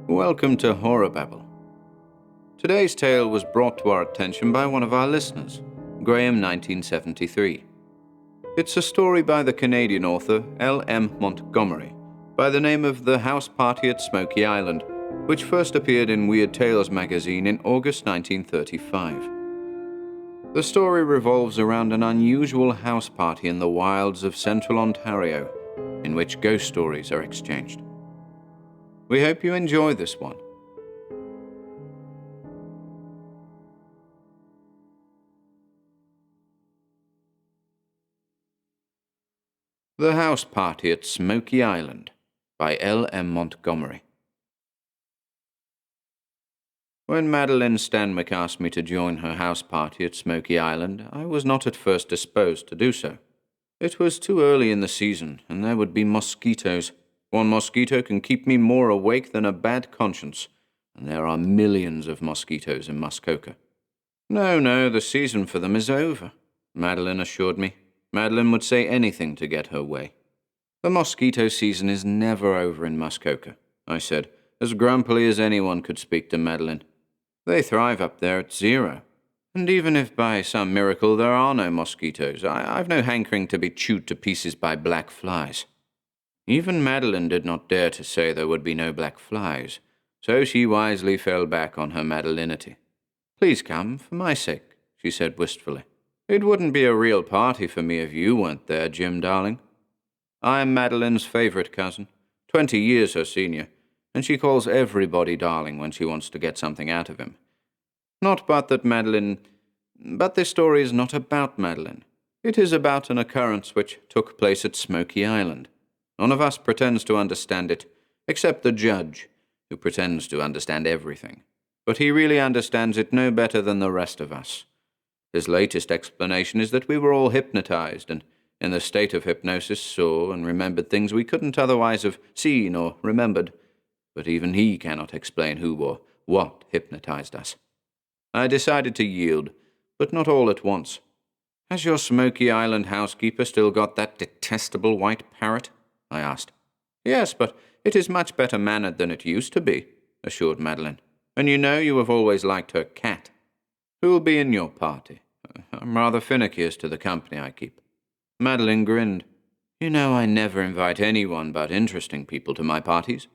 Welcome to HorrorBabble. Today's tale was brought to our attention by one of our listeners, Graham 1973. It's a story by the Canadian author L.M. Montgomery by the name of The House Party at Smoky Island, which first appeared in Weird Tales magazine in August 1935. The story revolves around an unusual house party in the wilds of central Ontario, in which ghost stories are exchanged. We hope you enjoy this one. The House Party at Smoky Island by L.M. Montgomery. When Madeline Stanwick asked me to join her house party at Smoky Island, I was not at first disposed to do so. It was too early in the season, and there would be mosquitoes. One mosquito can keep me more awake than a bad conscience, and there are millions of mosquitoes in Muskoka. No, the season for them is over, Madeline assured me. Madeline would say anything to get her way. The mosquito season is never over in Muskoka, I said, as grumpily as anyone could speak to Madeline. They thrive up there at zero. And even if by some miracle there are no mosquitoes, I've no hankering to be chewed to pieces by black flies. Even Madeline did not dare to say there would be no black flies, so she wisely fell back on her Madelinity. Please come, for my sake, she said wistfully. It wouldn't be a real party for me if you weren't there, Jim, darling. I am Madeline's favorite cousin, 20 years her senior, and she calls everybody darling when she wants to get something out of him. But this story is not about Madeline. It is about an occurrence which took place at Smoky Island. None of us pretends to understand it, except the judge, who pretends to understand everything. But he really understands it no better than the rest of us. His latest explanation is that we were all hypnotized, and in the state of hypnosis saw and remembered things we couldn't otherwise have seen or remembered. But even he cannot explain who or what hypnotized us. I decided to yield, but not all at once. Has your Smoky Island housekeeper still got that detestable white parrot? I asked. Yes, but it is much better mannered than it used to be, assured Madeline. And you know you have always liked her cat. Who will be in your party? I'm rather finicky as to the company I keep. Madeline grinned. You know I never invite anyone but interesting people to my parties.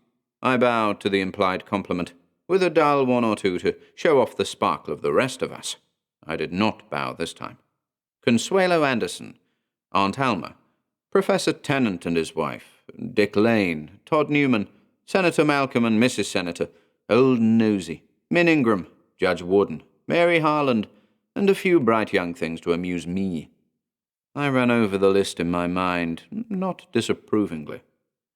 I bowed to the implied compliment, with a dull one or two to show off the sparkle of the rest of us. I did not bow this time. Consuelo Anderson, Aunt Alma, Professor Tennant and his wife, Dick Lane, Todd Newman, Senator Malcolm and Mrs. Senator, Old Nosy, Min Ingram, Judge Warden, Mary Harland, and a few bright young things to amuse me. I ran over the list in my mind, not disapprovingly.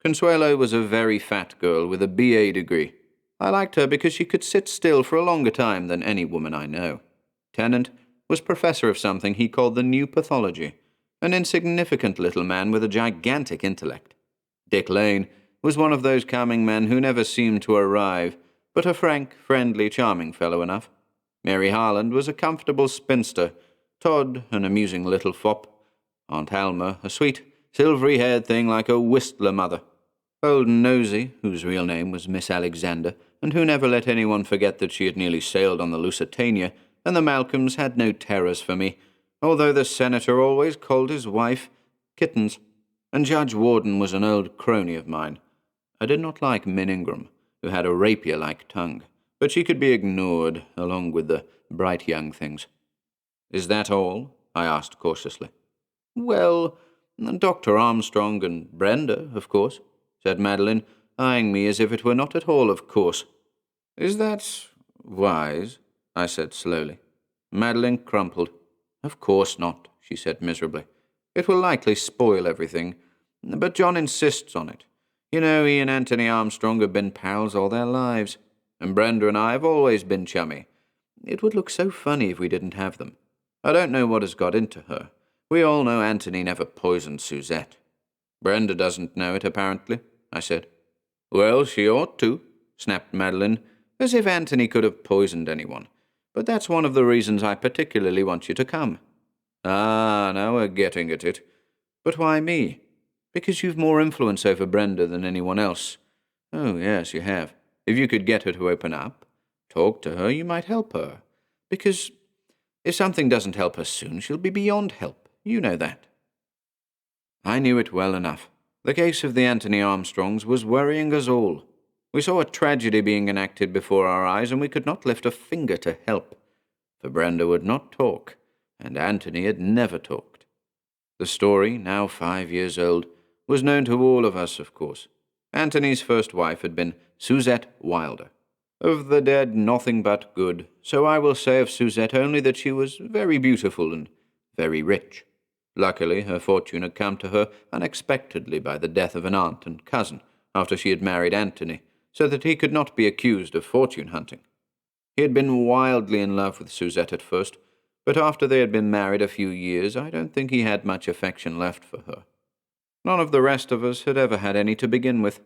Consuelo was a very fat girl with a B.A. degree. I liked her because she could sit still for a longer time than any woman I know. Tennant was professor of something he called the new pathology, an insignificant little man with a gigantic intellect. Dick Lane was one of those calming men who never seemed to arrive, but a frank, friendly, charming fellow enough. Mary Harland was a comfortable spinster, Todd an amusing little fop, Aunt Alma a sweet, silvery-haired thing like a Whistler mother. Old Nosy, whose real name was Miss Alexander, and who never let anyone forget that she had nearly sailed on the Lusitania, and the Malcolms had no terrors for me, although the senator always called his wife Kittens, and Judge Warden was an old crony of mine. I did not like Min Ingram, who had a rapier-like tongue, but she could be ignored, along with the bright young things. Is that all? I asked cautiously. Well, Dr. Armstrong and Brenda, of course, said Madeline, eyeing me as if it were not at all of course. Is that wise? I said slowly. Madeline crumpled. Of course not, she said miserably. It will likely spoil everything, but John insists on it. You know, he and Anthony Armstrong have been pals all their lives, and Brenda and I have always been chummy. It would look so funny if we didn't have them. I don't know what has got into her. We all know Anthony never poisoned Suzette. Brenda doesn't know it, apparently, I said. Well, she ought to, snapped Madeline, as if Anthony could have poisoned anyone. But that's one of the reasons I particularly want you to come. Ah, now we're getting at it. But why me? Because you've more influence over Brenda than anyone else. Oh, yes, you have. If you could get her to open up, talk to her, you might help her. Because if something doesn't help her soon, she'll be beyond help. You know that." I knew it well enough. The case of the Anthony Armstrongs was worrying us all. We saw a tragedy being enacted before our eyes, and we could not lift a finger to help. For Brenda would not talk, and Anthony had never talked. The story, now 5 years old, was known to all of us, of course. Anthony's first wife had been Suzette Wilder. Of the dead, nothing but good, so I will say of Suzette only that she was very beautiful and very rich. Luckily, her fortune had come to her unexpectedly by the death of an aunt and cousin after she had married Anthony, so that he could not be accused of fortune-hunting. He had been wildly in love with Suzette at first, but after they had been married a few years, I don't think he had much affection left for her. None of the rest of us had ever had any to begin with.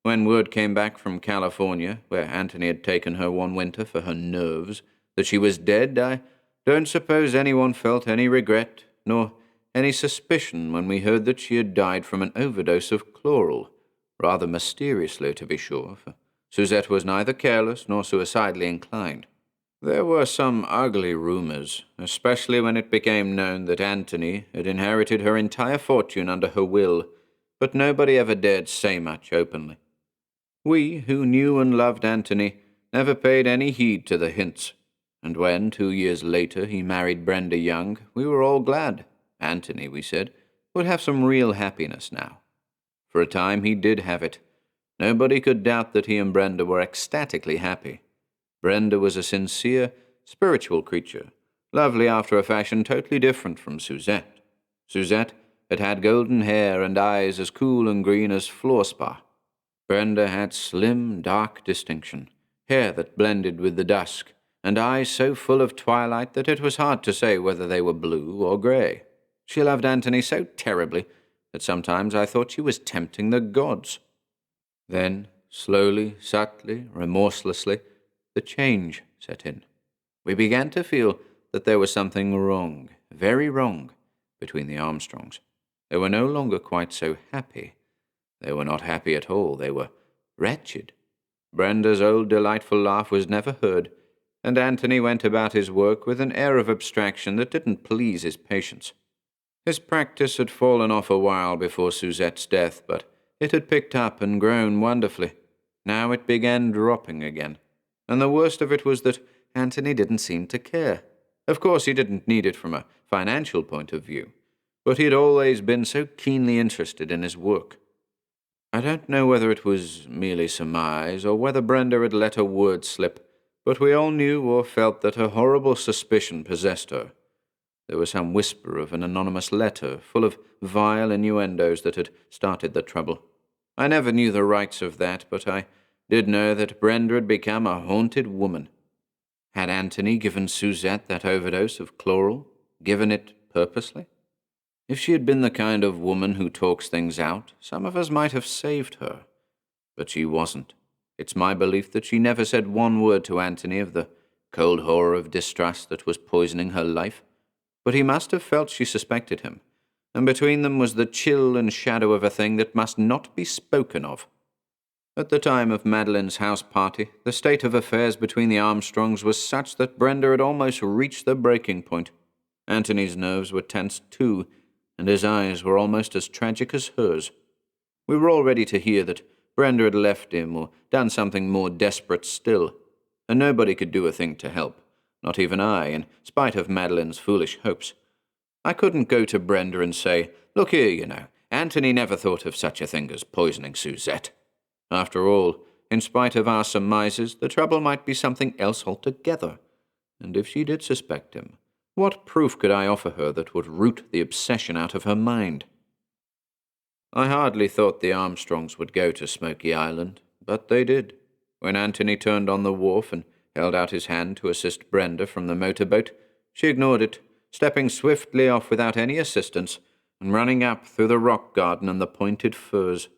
When word came back from California, where Anthony had taken her one winter for her nerves, that she was dead, I don't suppose anyone felt any regret, nor any suspicion when we heard that she had died from an overdose of chloral, rather mysteriously, to be sure, for Suzette was neither careless nor suicidally inclined. There were some ugly rumors, especially when it became known that Anthony had inherited her entire fortune under her will, but nobody ever dared say much openly. We, who knew and loved Anthony, never paid any heed to the hints, and when, 2 years later, he married Brenda Young, we were all glad. Anthony, we said, would have some real happiness now. For a time he did have it. Nobody could doubt that he and Brenda were ecstatically happy. Brenda was a sincere, spiritual creature, lovely after a fashion totally different from Suzette. Suzette had had golden hair and eyes as cool and green as fluorspar. Brenda had slim, dark distinction, hair that blended with the dusk, and eyes so full of twilight that it was hard to say whether they were blue or gray. She loved Anthony so terribly that sometimes I thought she was tempting the gods. Then, slowly, subtly, remorselessly, the change set in. We began to feel that there was something wrong, very wrong, between the Armstrongs. They were no longer quite so happy. They were not happy at all. They were wretched. Brenda's old delightful laugh was never heard, and Anthony went about his work with an air of abstraction that didn't please his patients. His practice had fallen off a while before Suzette's death, but it had picked up and grown wonderfully. Now it began dropping again, and the worst of it was that Anthony didn't seem to care. Of course, he didn't need it from a financial point of view, but he had always been so keenly interested in his work. I don't know whether it was merely surmise or whether Brenda had let her word slip, but we all knew or felt that a horrible suspicion possessed her. There was some whisper of an anonymous letter full of vile innuendos that had started the trouble. I never knew the rights of that, but I did know that Brenda had become a haunted woman. Had Anthony given Suzette that overdose of chloral, given it purposely? If she had been the kind of woman who talks things out, some of us might have saved her. But she wasn't. It's my belief that she never said one word to Anthony of the cold horror of distrust that was poisoning her life. But he must have felt she suspected him, and between them was the chill and shadow of a thing that must not be spoken of. At the time of Madeline's house party, the state of affairs between the Armstrongs was such that Brenda had almost reached the breaking point. Anthony's nerves were tensed too, and his eyes were almost as tragic as hers. We were all ready to hear that Brenda had left him or done something more desperate still, and nobody could do a thing to help. Not even I, in spite of Madeline's foolish hopes. I couldn't go to Brenda and say, "Look here, you know, Anthony never thought of such a thing as poisoning Suzette." After all, in spite of our surmises, the trouble might be something else altogether. And if she did suspect him, what proof could I offer her that would root the obsession out of her mind? I hardly thought the Armstrongs would go to Smoky Island, but they did. When Anthony turned on the wharf and held out his hand to assist Brenda from the motorboat, she ignored it, stepping swiftly off without any assistance, and running up through the rock garden and the pointed firs.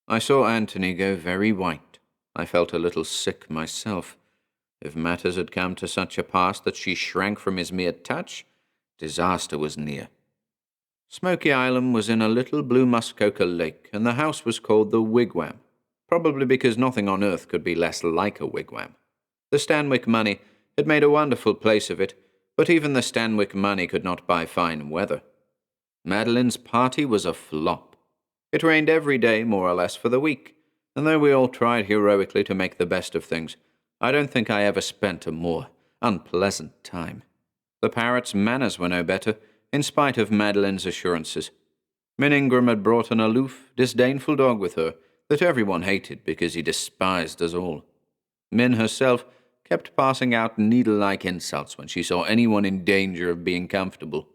I saw Anthony go very white. I felt a little sick myself. If matters had come to such a pass that she shrank from his mere touch, disaster was near. Smoky Island was in a little blue muskoka lake, and the house was called the Wigwam. probably because nothing on earth could be less like a wigwam. The Stanwick money had made a wonderful place of it, but even the Stanwick money could not buy fine weather. Madeline's party was a flop. It rained every day, more or less, for the week, and though we all tried heroically to make the best of things, I don't think I ever spent a more unpleasant time. The parrot's manners were no better, in spite of Madeline's assurances. Min Ingram had brought an aloof, disdainful dog with her that everyone hated because he despised us all. Min herself kept passing out needle-like insults when she saw anyone in danger of being comfortable.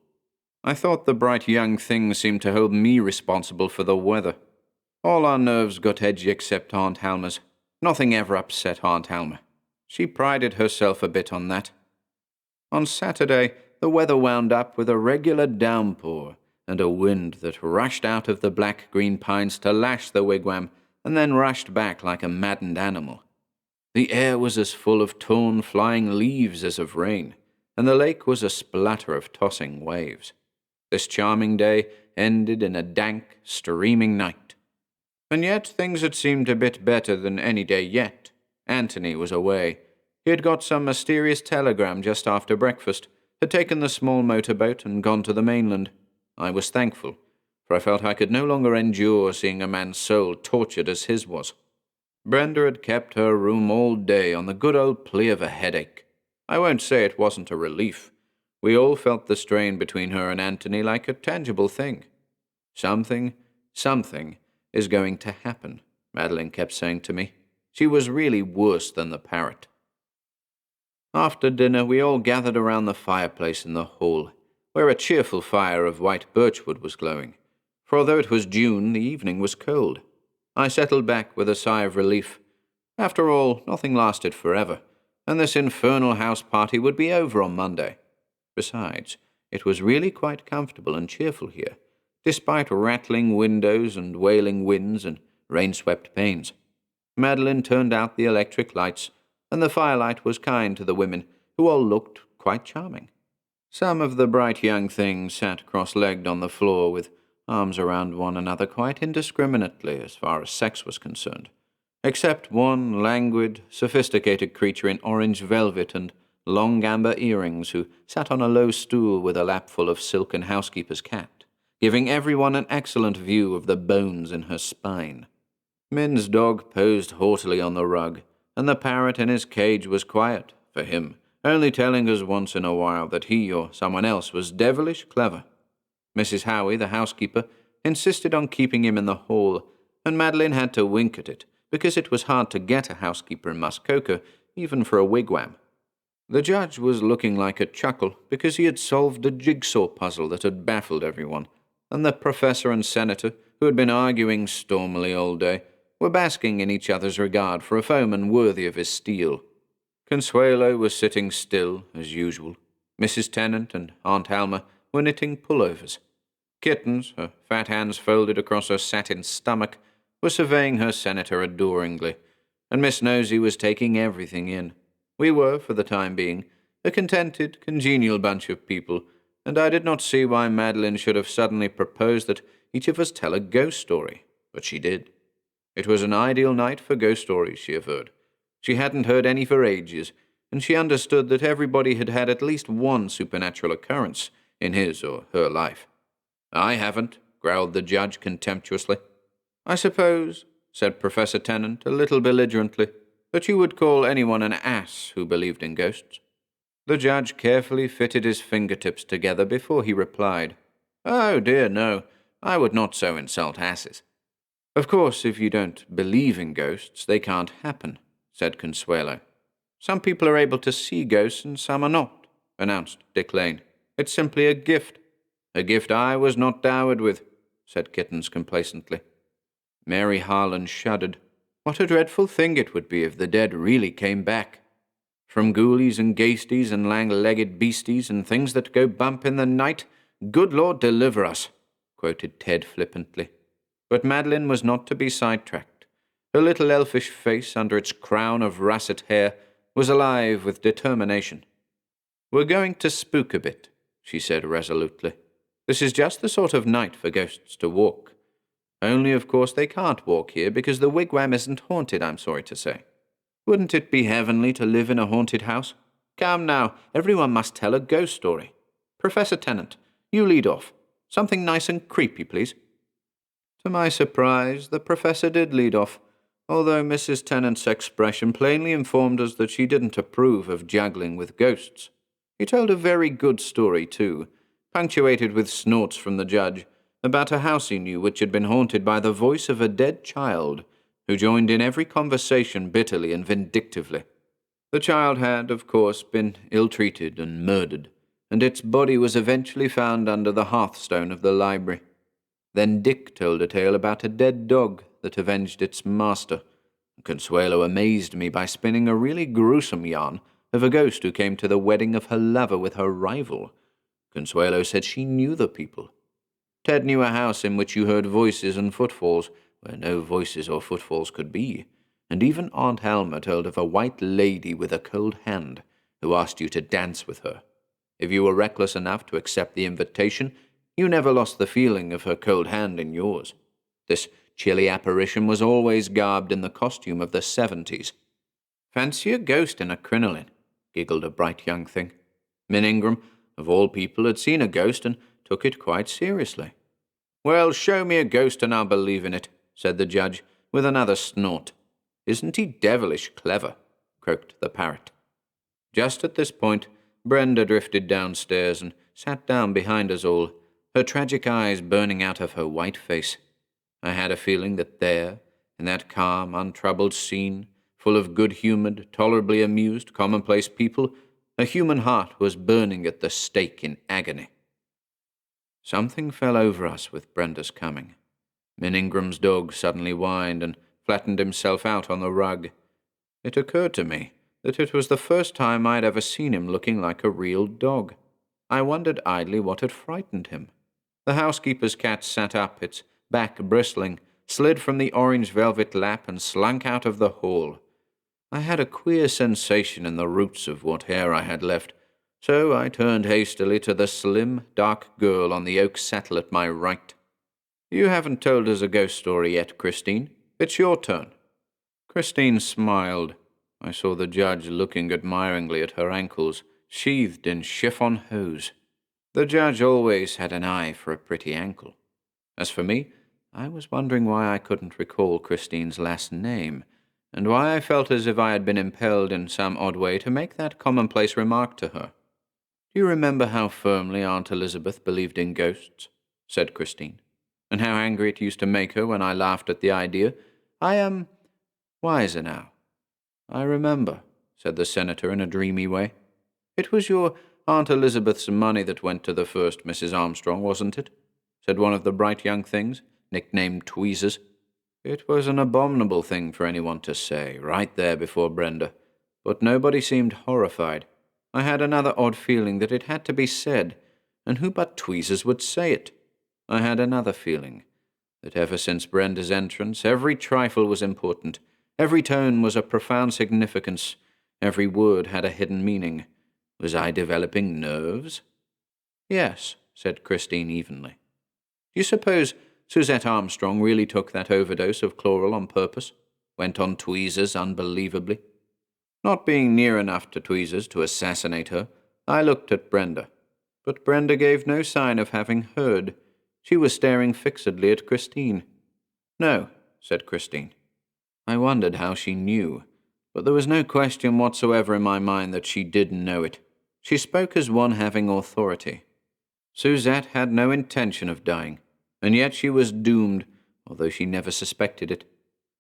I thought the bright young thing seemed to hold me responsible for the weather. All our nerves got edgy except Aunt Halma's. Nothing ever upset Aunt Halma. She prided herself a bit on that. On Saturday, the weather wound up with a regular downpour and a wind that rushed out of the black-green pines to lash the wigwam and then rushed back like a maddened animal. The air was as full of torn, flying leaves as of rain, and the lake was a splatter of tossing waves. This charming day ended in a dank, streaming night. And yet things had seemed a bit better than any day yet. Anthony was away. He had got some mysterious telegram just after breakfast, had taken the small motorboat and gone to the mainland. I was thankful, for I felt I could no longer endure seeing a man's soul tortured as his was. Brenda had kept her room all day on the good old plea of a headache. I won't say it wasn't a relief. We all felt the strain between her and Anthony like a tangible thing. Something is going to happen, Madeline kept saying to me. She was really worse than the parrot. After dinner, we all gathered around the fireplace in the hall, where a cheerful fire of white birchwood was glowing, for although it was June, the evening was cold. I settled back with a sigh of relief. After all, nothing lasted forever, and this infernal house party would be over on Monday. Besides, it was really quite comfortable and cheerful here, despite rattling windows and wailing winds and rain-swept panes. Madeline turned out the electric lights, and the firelight was kind to the women, who all looked quite charming. Some of the bright young things sat cross-legged on the floor with arms around one another quite indiscriminately as far as sex was concerned, except one languid, sophisticated creature in orange velvet and long amber earrings who sat on a low stool with a lapful of silken housekeeper's cat, giving everyone an excellent view of the bones in her spine. Min's dog posed haughtily on the rug, and the parrot in his cage was quiet, for him, only telling us once in a while that he or someone else was devilish clever. Mrs. Howie, the housekeeper, insisted on keeping him in the hall, and Madeline had to wink at it, because it was hard to get a housekeeper in Muskoka, even for a wigwam. The judge was looking like a chuckle, because he had solved a jigsaw puzzle that had baffled everyone, and the professor and senator, who had been arguing stormily all day, were basking in each other's regard for a foeman worthy of his steel. Consuelo was sitting still, as usual. Mrs. Tennant and Aunt Alma were knitting pullovers. Kittens, her fat hands folded across her satin stomach, were surveying her senator adoringly, and Miss Nosy was taking everything in. We were, for the time being, a contented, congenial bunch of people, and I did not see why Madeline should have suddenly proposed that each of us tell a ghost story, but she did. It was an ideal night for ghost stories, she averred. She hadn't heard any for ages, and she understood that everybody had had at least one supernatural occurrence in his or her life. I haven't, growled the judge contemptuously. I suppose, said Professor Tennant a little belligerently, that you would call anyone an ass who believed in ghosts. The judge carefully fitted his fingertips together before he replied, Oh, dear, no, I would not so insult asses. Of course, if you don't believe in ghosts, they can't happen, said Consuelo. Some people are able to see ghosts and some are not, announced Dick Lane. It's simply a gift. A gift I was not dowered with, said Kittens complacently. Mary Harlan shuddered. What a dreadful thing it would be if the dead really came back. From ghoulies and ghasties and lang-legged beasties and things that go bump in the night, good Lord deliver us, quoted Ted flippantly. But Madeline was not to be sidetracked. Her little elfish face under its crown of russet hair was alive with determination. We're going to spook a bit, she said resolutely. This is just the sort of night for ghosts to walk. Only, of course, they can't walk here because the wigwam isn't haunted, I'm sorry to say. Wouldn't it be heavenly to live in a haunted house? Come now, everyone must tell a ghost story. Professor Tennant, you lead off. Something nice and creepy, please. To my surprise, the professor did lead off, although Mrs. Tennant's expression plainly informed us that she didn't approve of juggling with ghosts. He told a very good story, too, punctuated with snorts from the judge, about a house he knew which had been haunted by the voice of a dead child, who joined in every conversation bitterly and vindictively. The child had, of course, been ill-treated and murdered, and its body was eventually found under the hearthstone of the library. Then Dick told a tale about a dead dog that avenged its master. Consuelo amazed me by spinning a really gruesome yarn of a ghost who came to the wedding of her lover with her rival. Consuelo said she knew the people. Ted knew a house in which you heard voices and footfalls where no voices or footfalls could be, and even Aunt Alma told of a white lady with a cold hand who asked you to dance with her. If you were reckless enough to accept the invitation, you never lost the feeling of her cold hand in yours. This chilly apparition was always garbed in the costume of the 70s. Fancy a ghost in a crinoline, giggled a bright young thing. Min Ingram, of all people, had seen a ghost and took it quite seriously. Well, show me a ghost and I'll believe in it, said the judge, with another snort. Isn't he devilish clever? Croaked the parrot. Just at this point, Brenda drifted downstairs and sat down behind us all, her tragic eyes burning out of her white face. I had a feeling that there, in that calm, untroubled scene, full of good-humored, tolerably amused, commonplace people, a human heart was burning at the stake in agony. Something fell over us with Brenda's coming. Min Ingram's dog suddenly whined and flattened himself out on the rug. It occurred to me that it was the first time I'd ever seen him looking like a real dog. I wondered idly what had frightened him. The housekeeper's cat sat up, its back bristling, slid from the orange velvet lap and slunk out of the hall. I had a queer sensation in the roots of what hair I had left, so I turned hastily to the slim, dark girl on the oak settle at my right. You haven't told us a ghost story yet, Christine. It's your turn. Christine smiled. I saw the judge looking admiringly at her ankles, sheathed in chiffon hose. The judge always had an eye for a pretty ankle. As for me, I was wondering why I couldn't recall Christine's last name, and why I felt as if I had been impelled in some odd way to make that commonplace remark to her. Do you remember how firmly Aunt Elizabeth believed in ghosts? Said Christine. And how angry it used to make her when I laughed at the idea? I am wiser now. I remember, said the senator in a dreamy way. It was your Aunt Elizabeth's money that went to the first Mrs. Armstrong, wasn't it? Said one of the bright young things, nicknamed Tweezers. It was an abominable thing for anyone to say, right there before Brenda, but nobody seemed horrified. I had another odd feeling that it had to be said, and who but Tweezers would say it? I had another feeling that ever since Brenda's entrance, every trifle was important, every tone was of profound significance, every word had a hidden meaning. Was I developing nerves? Yes, said Christine evenly. Do you suppose Suzette Armstrong really took that overdose of chloral on purpose? Went on Tweezers unbelievably. Not being near enough to Tweezers to assassinate her, I looked at Brenda. But Brenda gave no sign of having heard. She was staring fixedly at Christine. No, said Christine. I wondered how she knew, but there was no question whatsoever in my mind that she did know it. She spoke as one having authority. Suzette had no intention of dying, and yet she was doomed, although she never suspected it.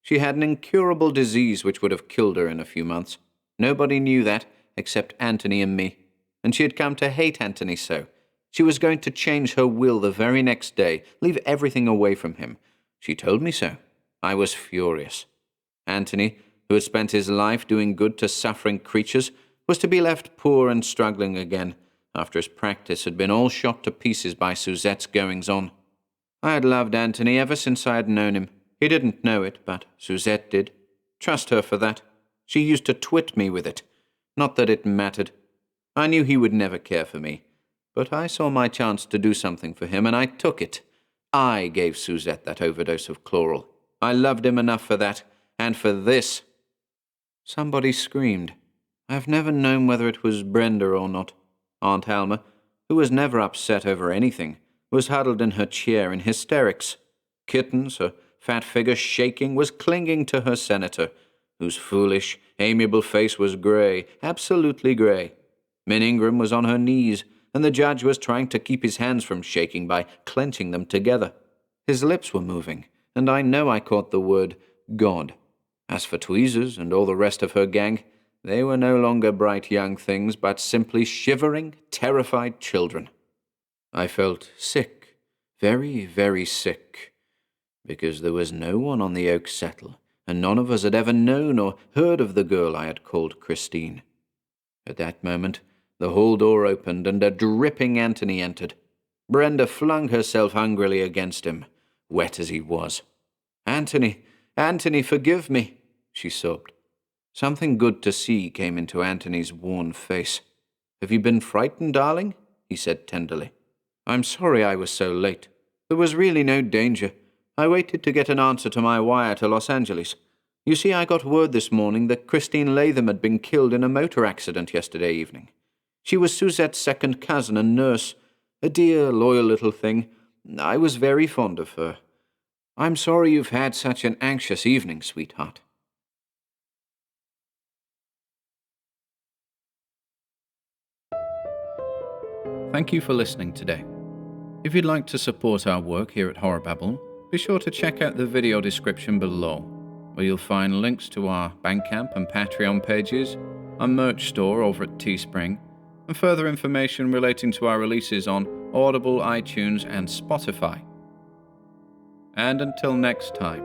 She had an incurable disease which would have killed her in a few months. Nobody knew that, except Anthony and me, and she had come to hate Anthony so. She was going to change her will the very next day, leave everything away from him. She told me so. I was furious. Anthony, who had spent his life doing good to suffering creatures, was to be left poor and struggling again, after his practice had been all shot to pieces by Suzette's goings-on. I had loved Anthony ever since I had known him. He didn't know it, but Suzette did. Trust her for that. She used to twit me with it. Not that it mattered. I knew he would never care for me, but I saw my chance to do something for him, and I took it. I gave Suzette that overdose of chloral. I loved him enough for that, and for this. Somebody screamed. I have never known whether it was Brenda or not. Aunt Alma, who was never upset over anything, was huddled in her chair in hysterics. Kittens, her fat figure shaking, was clinging to her senator, whose foolish, amiable face was grey, absolutely grey. Min Ingram was on her knees, and the judge was trying to keep his hands from shaking by clenching them together. His lips were moving, and I know I caught the word God. As for Tweezers and all the rest of her gang, they were no longer bright young things, but simply shivering, terrified children. I felt sick, very, very sick, because there was no one on the oak settle, and none of us had ever known or heard of the girl I had called Christine. At that moment, the hall door opened, and a dripping Anthony entered. Brenda flung herself hungrily against him, wet as he was. "Anthony, Anthony, forgive me," she sobbed. Something good to see came into Anthony's worn face. "Have you been frightened, darling?" he said tenderly. "I'm sorry I was so late. There was really no danger. I waited to get an answer to my wire to Los Angeles. You see, I got word this morning that Christine Latham had been killed in a motor accident yesterday evening. She was Suzette's second cousin and nurse, a dear, loyal little thing. I was very fond of her. I'm sorry you've had such an anxious evening, sweetheart." Thank you for listening today. If you'd like to support our work here at HorrorBabble, be sure to check out the video description below, where you'll find links to our Bandcamp and Patreon pages, our merch store over at Teespring, and further information relating to our releases on Audible, iTunes, and Spotify. And until next time,